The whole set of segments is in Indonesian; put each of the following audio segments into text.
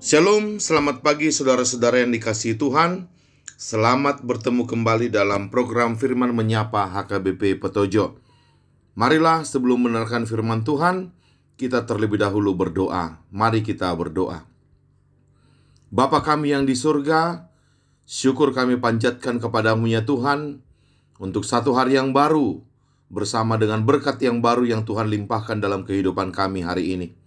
Shalom, selamat pagi saudara-saudara yang dikasihi Tuhan. Selamat bertemu kembali dalam program Firman Menyapa HKBP Petojo. Marilah sebelum mendengarkan firman Tuhan, kita terlebih dahulu berdoa. Mari kita berdoa. Bapa kami yang di surga, syukur kami panjatkan kepadamu ya Tuhan, untuk satu hari yang baru, bersama dengan berkat yang baru yang Tuhan limpahkan dalam kehidupan kami hari ini.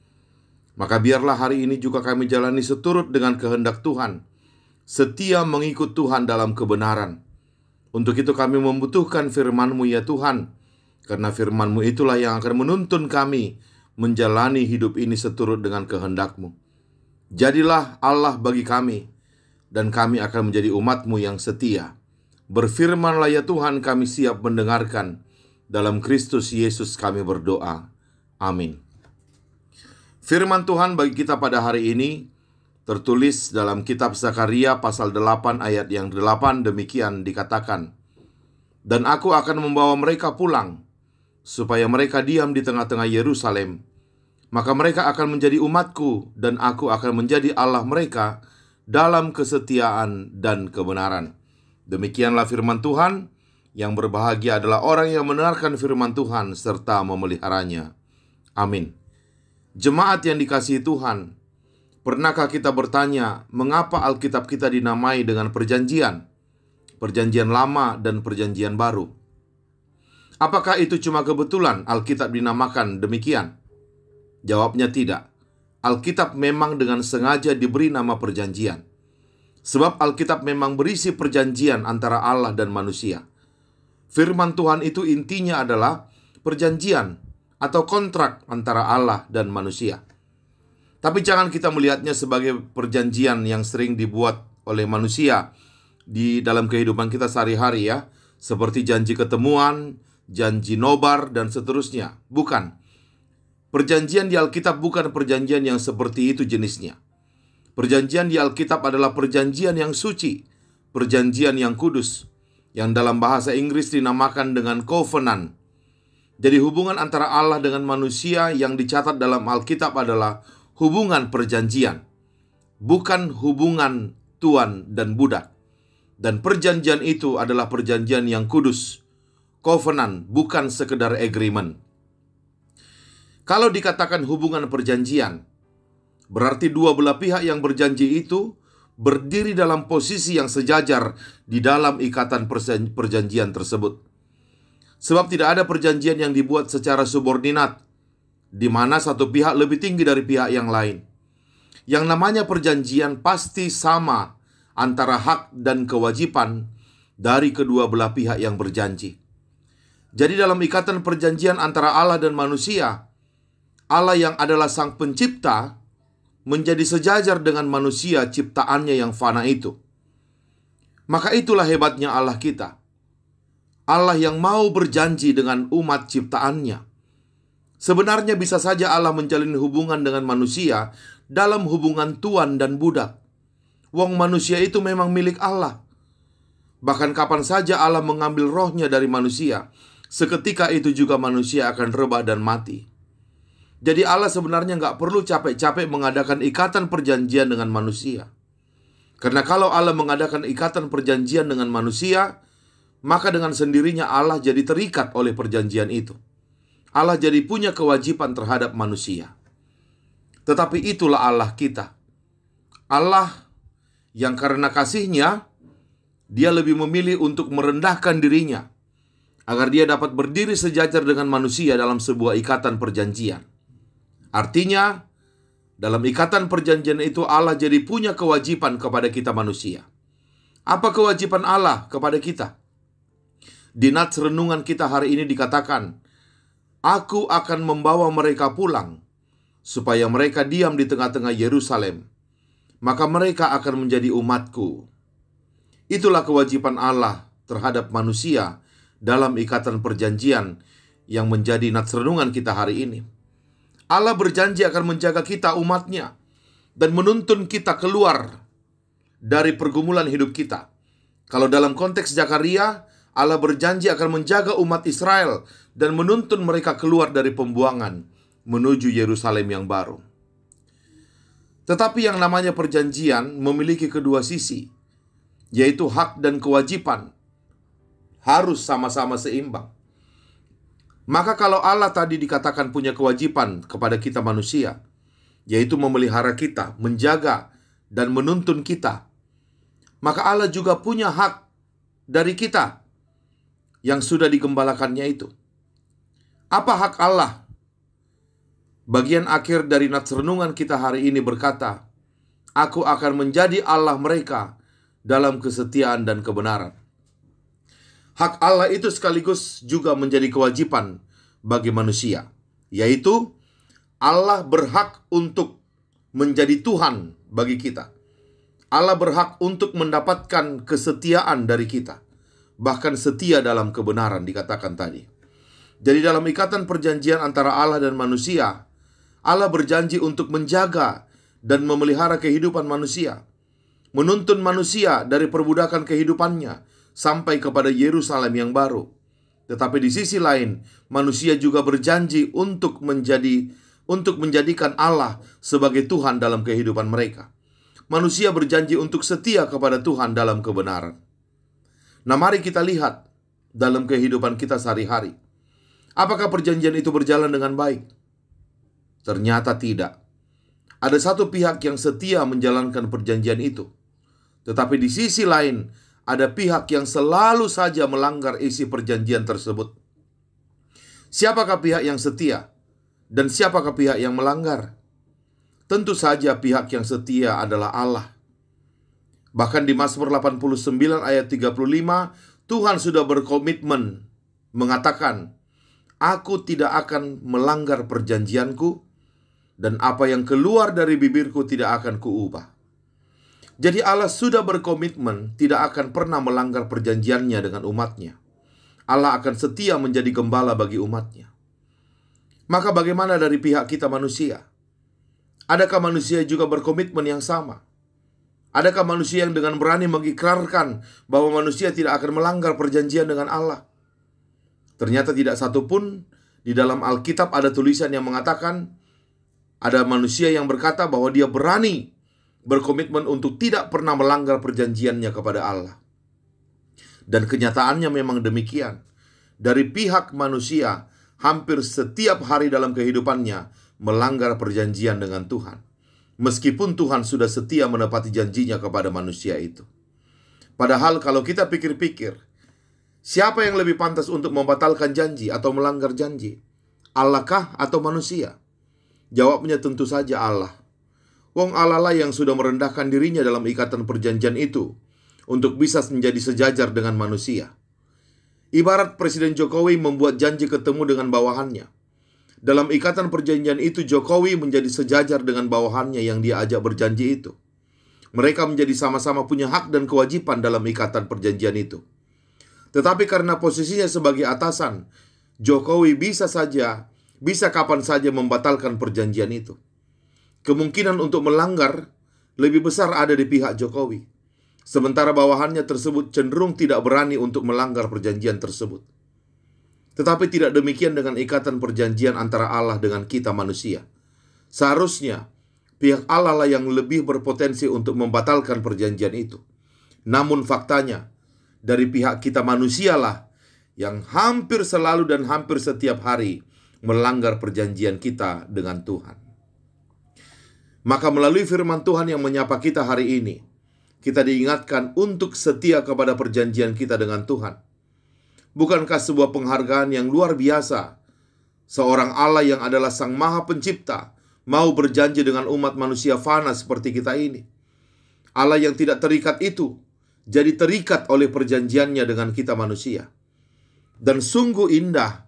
Maka biarlah hari ini juga kami jalani seturut dengan kehendak Tuhan, setia mengikut Tuhan dalam kebenaran. Untuk itu kami membutuhkan firman-Mu ya Tuhan, karena firman-Mu itulah yang akan menuntun kami menjalani hidup ini seturut dengan kehendak-Mu. Jadilah Allah bagi kami, dan kami akan menjadi umat-Mu yang setia. Berfirmanlah ya Tuhan, kami siap mendengarkan. Dalam Kristus Yesus kami berdoa. Amin. Firman Tuhan bagi kita pada hari ini tertulis dalam kitab Zakaria pasal 8 ayat yang 8, demikian dikatakan, "Dan aku akan membawa mereka pulang, supaya mereka diam di tengah-tengah Yerusalem. Maka mereka akan menjadi umatku, dan aku akan menjadi Allah mereka dalam kesetiaan dan kebenaran." Demikianlah firman Tuhan. Yang berbahagia adalah orang yang mendengarkan firman Tuhan serta memeliharanya. Amin. Jemaat yang dikasihi Tuhan, pernahkah kita bertanya, mengapa Alkitab kita dinamai dengan perjanjian? Perjanjian lama dan perjanjian baru. Apakah itu cuma kebetulan Alkitab dinamakan demikian? Jawabnya tidak. Alkitab memang dengan sengaja diberi nama perjanjian. Sebab Alkitab memang berisi perjanjian antara Allah dan manusia. Firman Tuhan itu intinya adalah perjanjian atau kontrak antara Allah dan manusia. Tapi jangan kita melihatnya sebagai perjanjian yang sering dibuat oleh manusia di dalam kehidupan kita sehari-hari ya, seperti janji ketemuan, janji nobar, dan seterusnya. Bukan. Perjanjian di Alkitab bukan perjanjian yang seperti itu jenisnya. Perjanjian di Alkitab adalah perjanjian yang suci, perjanjian yang kudus, yang dalam bahasa Inggris dinamakan dengan covenant. Jadi hubungan antara Allah dengan manusia yang dicatat dalam Alkitab adalah hubungan perjanjian, bukan hubungan tuan dan budak. Dan perjanjian itu adalah perjanjian yang kudus, covenant, bukan sekedar agreement. Kalau dikatakan hubungan perjanjian, berarti dua belah pihak yang berjanji itu berdiri dalam posisi yang sejajar di dalam ikatan perjanjian tersebut. Sebab tidak ada perjanjian yang dibuat secara subordinat, di mana satu pihak lebih tinggi dari pihak yang lain. Yang namanya perjanjian pasti sama antara hak dan kewajiban dari kedua belah pihak yang berjanji. Jadi dalam ikatan perjanjian antara Allah dan manusia, Allah yang adalah sang pencipta menjadi sejajar dengan manusia ciptaannya yang fana itu. Maka itulah hebatnya Allah kita. Allah yang mau berjanji dengan umat ciptaannya. Sebenarnya bisa saja Allah menjalin hubungan dengan manusia dalam hubungan tuan dan budak. Wong manusia itu memang milik Allah. Bahkan kapan saja Allah mengambil rohnya dari manusia, seketika itu juga manusia akan rebah dan mati. Jadi Allah sebenarnya nggak perlu capek-capek mengadakan ikatan perjanjian dengan manusia. Karena kalau Allah mengadakan ikatan perjanjian dengan manusia, maka dengan sendirinya Allah jadi terikat oleh perjanjian itu. Allah jadi punya kewajiban terhadap manusia. Tetapi itulah Allah kita. Allah yang karena kasih-Nya, Dia lebih memilih untuk merendahkan dirinya, agar Dia dapat berdiri sejajar dengan manusia dalam sebuah ikatan perjanjian. Artinya, dalam ikatan perjanjian itu Allah jadi punya kewajiban kepada kita manusia. Apa kewajiban Allah kepada kita? Di nats renungan kita hari ini dikatakan, "Aku akan membawa mereka pulang, supaya mereka diam di tengah-tengah Yerusalem. Maka mereka akan menjadi umatku." Itulah kewajiban Allah terhadap manusia dalam ikatan perjanjian yang menjadi nats renungan kita hari ini. Allah berjanji akan menjaga kita umatnya dan menuntun kita keluar dari pergumulan hidup kita. Kalau dalam konteks Zakaria, Allah berjanji akan menjaga umat Israel dan menuntun mereka keluar dari pembuangan menuju Yerusalem yang baru. Tetapi yang namanya perjanjian memiliki kedua sisi, yaitu hak dan kewajiban harus sama-sama seimbang. Maka kalau Allah tadi dikatakan punya kewajiban kepada kita manusia, yaitu memelihara kita, menjaga, dan menuntun kita, maka Allah juga punya hak dari kita yang sudah digembalakannya itu. Apa hak Allah? Bagian akhir dari nats renungan kita hari ini berkata, "Aku akan menjadi Allah mereka dalam kesetiaan dan kebenaran." Hak Allah itu sekaligus juga menjadi kewajiban bagi manusia, yaitu Allah berhak untuk menjadi Tuhan bagi kita. Allah berhak untuk mendapatkan kesetiaan dari kita, bahkan setia dalam kebenaran dikatakan tadi. Jadi dalam ikatan perjanjian antara Allah dan manusia, Allah berjanji untuk menjaga dan memelihara kehidupan manusia, menuntun manusia dari perbudakan kehidupannya sampai kepada Yerusalem yang baru. Tetapi di sisi lain, manusia juga berjanji untuk menjadikan Allah sebagai Tuhan dalam kehidupan mereka. Manusia berjanji untuk setia kepada Tuhan dalam kebenaran. Nah, mari kita lihat dalam kehidupan kita sehari-hari. Apakah perjanjian itu berjalan dengan baik? Ternyata tidak. Ada satu pihak yang setia menjalankan perjanjian itu. Tetapi di sisi lain, ada pihak yang selalu saja melanggar isi perjanjian tersebut. Siapakah pihak yang setia? Dan siapakah pihak yang melanggar? Tentu saja pihak yang setia adalah Allah. Bahkan di Mazmur 89 ayat 35, Tuhan sudah berkomitmen mengatakan, "Aku tidak akan melanggar perjanjianku, dan apa yang keluar dari bibirku tidak akan kuubah." Jadi Allah sudah berkomitmen tidak akan pernah melanggar perjanjiannya dengan umatnya. Allah akan setia menjadi gembala bagi umatnya. Maka bagaimana dari pihak kita manusia? Adakah manusia juga berkomitmen yang sama? Adakah manusia yang dengan berani mengikrarkan bahwa manusia tidak akan melanggar perjanjian dengan Allah? Ternyata tidak satu pun di dalam Alkitab ada tulisan yang mengatakan ada manusia yang berkata bahwa dia berani berkomitmen untuk tidak pernah melanggar perjanjiannya kepada Allah. Dan kenyataannya memang demikian. Dari pihak manusia, hampir setiap hari dalam kehidupannya melanggar perjanjian dengan Tuhan. Meskipun Tuhan sudah setia menepati janjinya kepada manusia itu. Padahal kalau kita pikir-pikir, siapa yang lebih pantas untuk membatalkan janji atau melanggar janji? Allah kah atau manusia? Jawabnya tentu saja Allah. Wong Allah lah yang sudah merendahkan dirinya dalam ikatan perjanjian itu untuk bisa menjadi sejajar dengan manusia. Ibarat Presiden Jokowi membuat janji ketemu dengan bawahannya. Dalam ikatan perjanjian itu, Jokowi menjadi sejajar dengan bawahannya yang dia ajak berjanji itu. Mereka menjadi sama-sama punya hak dan kewajiban dalam ikatan perjanjian itu. Tetapi karena posisinya sebagai atasan, Jokowi bisa kapan saja membatalkan perjanjian itu. Kemungkinan untuk melanggar lebih besar ada di pihak Jokowi. Sementara bawahannya tersebut cenderung tidak berani untuk melanggar perjanjian tersebut. Tetapi tidak demikian dengan ikatan perjanjian antara Allah dengan kita manusia. Seharusnya pihak Allah lah yang lebih berpotensi untuk membatalkan perjanjian itu. Namun faktanya, dari pihak kita manusia lah yang hampir selalu dan hampir setiap hari melanggar perjanjian kita dengan Tuhan. Maka melalui firman Tuhan yang menyapa kita hari ini, kita diingatkan untuk setia kepada perjanjian kita dengan Tuhan. Bukankah sebuah penghargaan yang luar biasa seorang Allah yang adalah Sang Maha Pencipta mau berjanji dengan umat manusia fana seperti kita ini? Allah yang tidak terikat itu jadi terikat oleh perjanjiannya dengan kita manusia. Dan sungguh indah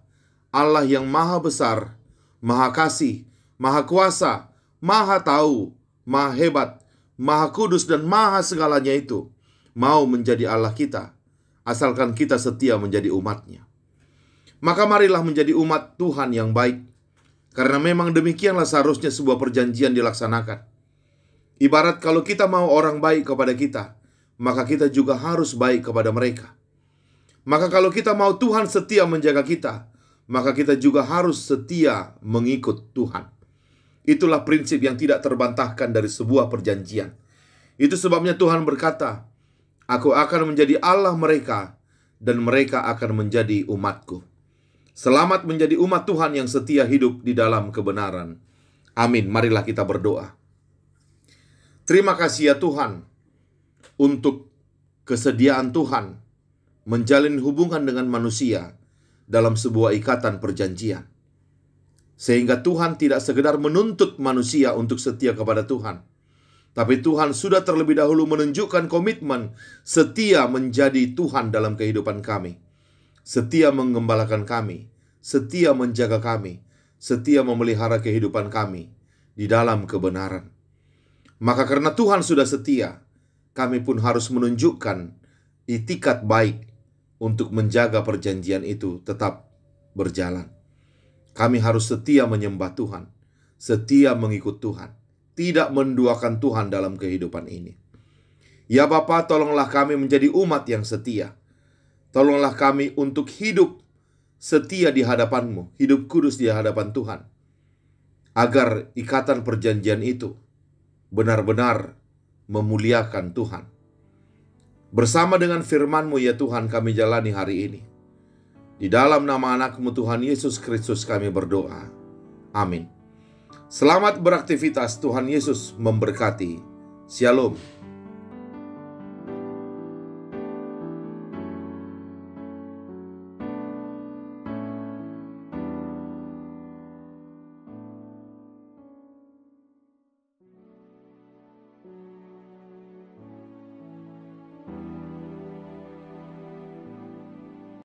Allah yang maha besar, maha kasih, maha kuasa, maha tahu, maha hebat, maha kudus, dan maha segalanya itu mau menjadi Allah kita, asalkan kita setia menjadi umatnya. Maka marilah menjadi umat Tuhan yang baik, karena memang demikianlah seharusnya sebuah perjanjian dilaksanakan. Ibarat kalau kita mau orang baik kepada kita, maka kita juga harus baik kepada mereka. Maka kalau kita mau Tuhan setia menjaga kita, maka kita juga harus setia mengikut Tuhan. Itulah prinsip yang tidak terbantahkan dari sebuah perjanjian. Itu sebabnya Tuhan berkata, "Aku akan menjadi Allah mereka, dan mereka akan menjadi umatku." Selamat menjadi umat Tuhan yang setia hidup di dalam kebenaran. Amin. Marilah kita berdoa. Terima kasih ya Tuhan untuk kesediaan Tuhan menjalin hubungan dengan manusia dalam sebuah ikatan perjanjian. Sehingga Tuhan tidak sekedar menuntut manusia untuk setia kepada Tuhan, tapi Tuhan sudah terlebih dahulu menunjukkan komitmen setia menjadi Tuhan dalam kehidupan kami. Setia menggembalakan kami, setia menjaga kami, setia memelihara kehidupan kami di dalam kebenaran. Maka karena Tuhan sudah setia, kami pun harus menunjukkan itikat baik untuk menjaga perjanjian itu tetap berjalan. Kami harus setia menyembah Tuhan, setia mengikut Tuhan, tidak menduakan Tuhan dalam kehidupan ini. Ya Bapa, tolonglah kami menjadi umat yang setia. Tolonglah kami untuk hidup setia di hadapan-Mu, hidup kudus di hadapan Tuhan, agar ikatan perjanjian itu benar-benar memuliakan Tuhan. Bersama dengan firman-Mu ya Tuhan kami jalani hari ini. Di dalam nama anak-Mu Tuhan Yesus Kristus kami berdoa. Amin. Selamat beraktivitas, Tuhan Yesus memberkati. Shalom.